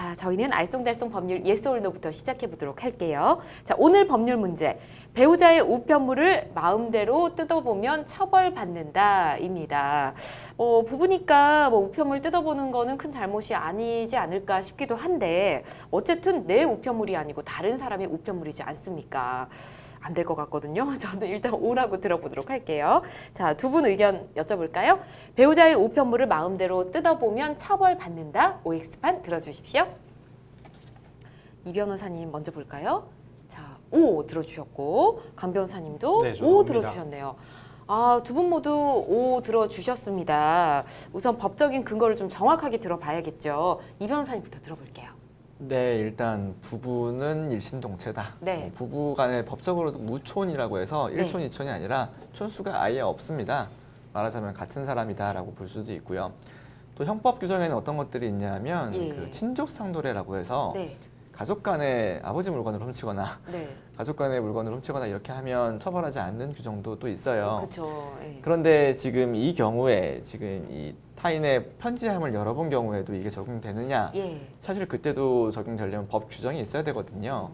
자, 저희는 알쏭달쏭 법률 yes or no부터 시작해 보도록 할게요. 자, 오늘 법률 문제. 배우자의 우편물을 마음대로 뜯어보면 처벌받는다입니다. 부부니까 뭐 우편물 뜯어보는 거는 큰 잘못이 아니지 않을까 싶기도 한데 어쨌든 내 우편물이 아니고 다른 사람의 우편물이지 않습니까? 안 될 것 같거든요. 저는 일단 오라고 들어보도록 할게요. 자, 두 분 의견 여쭤볼까요? 배우자의 우편물을 마음대로 뜯어보면 처벌받는다. OX판 들어주십시오. 이 변호사님 먼저 볼까요? 자, O 들어주셨고 강 변호사님도 네, O 옵니다. 들어주셨네요. 아, 두 분 모두 O 들어주셨습니다. 우선 법적인 근거를 좀 정확하게 들어봐야겠죠. 이 변호사님부터 들어볼게요. 네, 일단 부부는 일신동체다. 네. 부부 간에 법적으로도 무촌이라고 해서 네. 1촌, 2촌이 아니라 촌수가 아예 없습니다. 말하자면 같은 사람이다라고 볼 수도 있고요. 또 형법 규정에는 어떤 것들이 있냐면 예. 그 친족상도례라고 해서 네, 가족 간에 아버지 물건을 훔치거나 네, 가족 간의 물건을 훔치거나 이렇게 하면 처벌하지 않는 규정도 또 있어요. 그렇죠. 예. 그런데 지금 이 경우에 지금 이 타인의 편지함을 열어본 경우에도 이게 적용되느냐? 예. 사실 그때도 적용되려면 법 규정이 있어야 되거든요.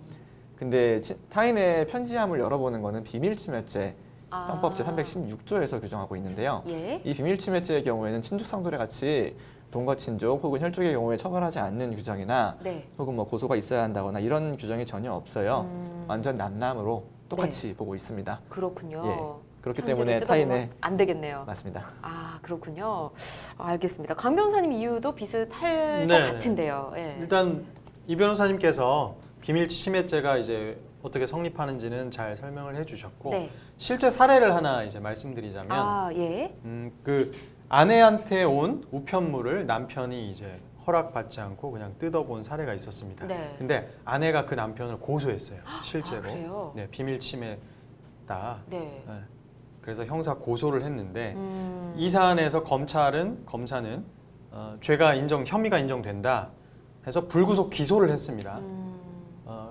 근데 타인의 편지함을 열어보는 거는 비밀침해죄 아. 형법 제316조에서 규정하고 있는데요. 예. 이 비밀침해죄의 경우에는 친족상도례 같이 동거친족 혹은 혈족의 경우에 처벌하지 않는 규정이나 네. 혹은 뭐 고소가 있어야 한다거나 이런 규정이 전혀 없어요. 음. 완전 남남으로 똑같이 보고 있습니다. 그렇군요. 예. 그렇기 편지를 때문에 뜯어보면 타인의 안 되겠네요. 맞습니다. 아, 그렇군요. 알겠습니다. 강 변호사님 이유도 비슷할 네. 것 같은데요. 예. 일단 이 변호사님께서 비밀 침해죄가 이제 어떻게 성립하는지는 잘 설명을 해주셨고 네. 실제 사례를 하나 이제 말씀드리자면 아, 예. 그 아내한테 온 우편물을 남편이 이제 허락받지 않고 그냥 뜯어본 사례가 있었습니다. 네. 근데 아내가 그 남편을 고소했어요. 실제로. 그래요? 네, 비밀 침해다. 네. 네. 그래서 형사 고소를 했는데 이 이 사안에서 검사는 죄가 혐의가 인정된다 해서 불구속 기소를 했습니다.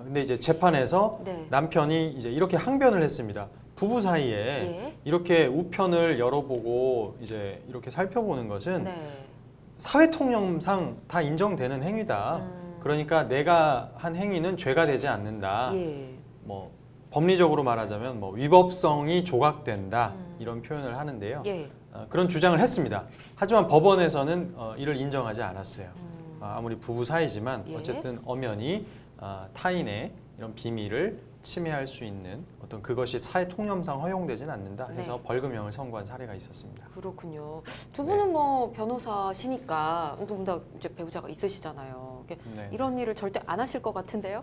근데 이제 재판에서 네. 남편이 이제 이렇게 항변을 했습니다. 부부 사이에 예. 이렇게 우편을 열어보고 이제 이렇게 살펴보는 것은 네. 사회 통념상 다 인정되는 행위다. 그러니까 내가 한 행위는 죄가 되지 않는다. 예. 뭐 법리적으로 말하자면 뭐 위법성이 조각된다 이런 표현을 하는데요. 예. 그런 주장을 했습니다. 하지만 법원에서는 이를 인정하지 않았어요. 아무리 부부 사이지만 예. 어쨌든 엄연히 타인의 이런 비밀을 침해할 수 있는 어떤 그것이 사회 통념상 허용되지는 않는다 해서 네. 벌금형을 선고한 사례가 있었습니다. 그렇군요. 두 분은 뭐 변호사시니까 누군가 이제 배우자가 있으시잖아요. 네. 이런 일을 절대 안 하실 것 같은데요?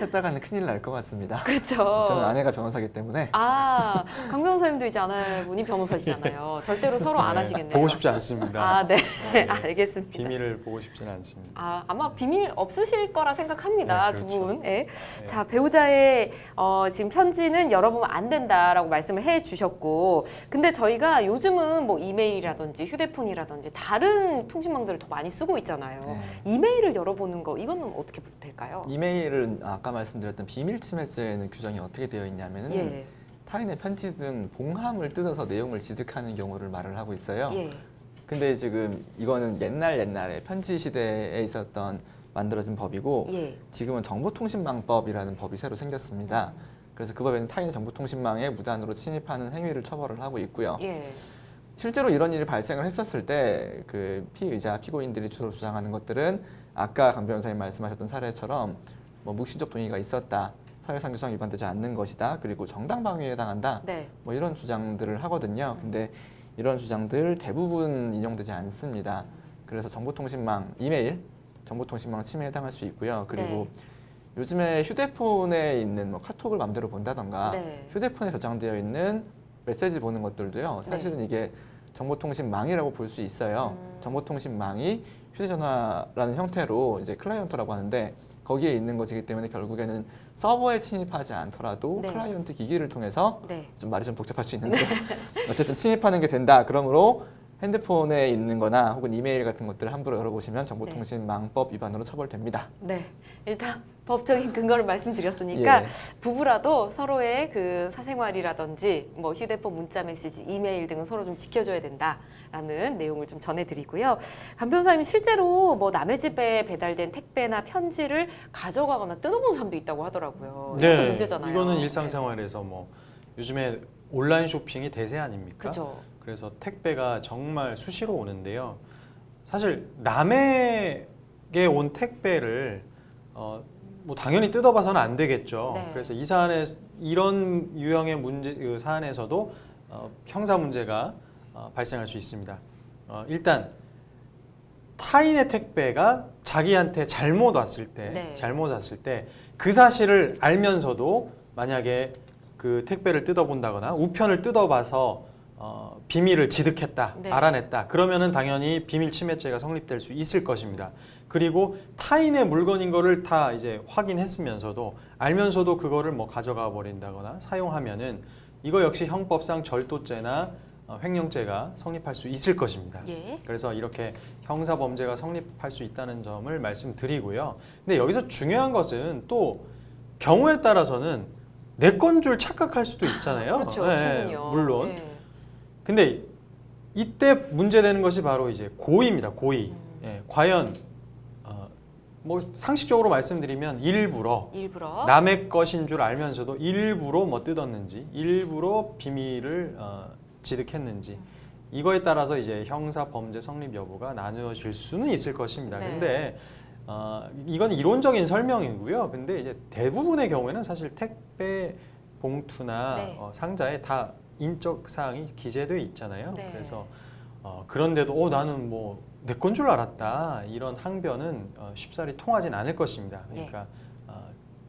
했다가는 큰일 날 것 같습니다. 그렇죠. 저는 아내가 변호사기 때문에 아, 강 변호사님도 이제 아내분이 변호사시잖아요. 절대로 서로 안 네, 하시겠네요. 보고 싶지 않습니다. 아, 네. 네. 알겠습니다. 비밀을 보고 싶지는 않습니다. 아, 아마 비밀 없으실 거라 생각합니다. 네, 두 그렇죠. 분. 예. 네. 자, 배우자의 지금 편지는 열어보면 안 된다라고 말씀을 해 주셨고, 근데 저희가 요즘은 뭐 이메일이라든지 휴대폰이라든지 다른 통신망들을 더 많이 쓰고 있잖아요. 네. 이메일을 열어보는 거, 이거는 어떻게 될까요? 이메일은 아까 말씀드렸던 비밀침해죄에는 규정이 어떻게 되어 있냐면은 예. 타인의 편지 등 봉함을 뜯어서 내용을 취득하는 경우를 말을 하고 있어요. 예. 근데 지금 이거는 옛날에 편지 시대에 있었던 만들어진 법이고 예. 지금은 정보통신망법이라는 법이 새로 생겼습니다. 그래서 그 법에는 타인의 정보통신망에 무단으로 침입하는 행위를 처벌을 하고 있고요. 예. 실제로 이런 일이 발생을 했었을 때 그 피의자, 피고인들이 주로 주장하는 것들은 아까 강 변호사님 말씀하셨던 사례처럼 뭐 묵시적 동의가 있었다, 사회상 규정 위반되지 않는 것이다, 그리고 정당방위에 해당한다, 네. 뭐 이런 주장들을 하거든요. 근데 이런 주장들 대부분 인용되지 않습니다. 그래서 정보통신망, 이메일, 정보통신망 침해에 해당할 수 있고요. 그리고 요즘에 휴대폰에 있는 뭐 카톡을 맘대로 본다던가 네. 휴대폰에 저장되어 있는 메시지 보는 것들도요. 사실은 이게 정보통신망이라고 볼 수 있어요. 정보통신망이 휴대전화라는 형태로 이제 클라이언트라고 하는데 거기에 있는 것이기 때문에 결국에는 서버에 침입하지 않더라도 네. 클라이언트 기기를 통해서 네. 좀 말이 좀 복잡할 수 있는데 어쨌든 침입하는 게 된다. 그러므로 핸드폰에 있는 거나 혹은 이메일 같은 것들을 함부로 열어보시면 정보통신망법 위반으로 처벌됩니다. 네, 일단 법적인 근거를 말씀드렸으니까 예. 부부라도 서로의 그 사생활이라든지 뭐 휴대폰 문자 메시지, 이메일 등은 서로 좀 지켜줘야 된다라는 내용을 좀 전해드리고요. 강 변호사님 실제로 뭐 남의 집에 배달된 택배나 편지를 가져가거나 뜯어본 사람도 있다고 하더라고요. 이것도 문제잖아요. 이거는 일상생활에서 뭐 요즘에 온라인 쇼핑이 대세 아닙니까? 그렇죠. 그래서 택배가 정말 수시로 오는데요. 사실 남에게 온 택배를 뭐 당연히 뜯어봐서는 안 되겠죠. 네. 그래서 이 사안에 이런 유형의 문제 그 사안에서도 형사 문제가 발생할 수 있습니다. 일단 타인의 택배가 자기한테 잘못 왔을 때 그 사실을 알면서도 만약에 그 택배를 뜯어본다거나 우편을 뜯어봐서 비밀을 지득했다, 네. 알아냈다. 그러면은 당연히 비밀 침해죄가 성립될 수 있을 것입니다. 그리고 타인의 물건인 거를 다 이제 확인했으면서도 알면서도 그거를 뭐 가져가 버린다거나 사용하면은 이거 역시 형법상 절도죄나 횡령죄가 성립할 수 있을 것입니다. 예. 그래서 이렇게 형사 범죄가 성립할 수 있다는 점을 말씀드리고요. 근데 여기서 중요한 것은 또 경우에 따라서는 내 건 줄 착각할 수도 있잖아요. 그렇죠. 네, 충분히요. 물론. 예. 근데 이때 문제되는 것이 바로 이제 고의입니다. 고의. 예, 과연 뭐 상식적으로 말씀드리면 일부러 남의 것인 줄 알면서도 일부러 뭐 뜯었는지, 일부러 비밀을 지득했는지 이거에 따라서 이제 형사 범죄 성립 여부가 나누어질 수는 있을 것입니다. 네. 근데 이건 이론적인 설명이고요. 근데 이제 대부분의 경우에는 사실 택배 봉투나 네. 상자에 다 인적 사항이 기재되어 있잖아요. 네. 그래서 그런데도 나는 뭐 내 건 줄 알았다 이런 항변은 쉽사리 통하진 않을 것입니다. 그러니까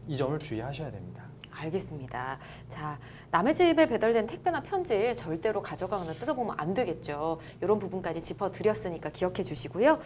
이 점을 주의하셔야 됩니다. 알겠습니다. 자, 남의 집에 배달된 택배나 편지 절대로 가져가거나 뜯어보면 안 되겠죠. 이런 부분까지 짚어드렸으니까 기억해 주시고요.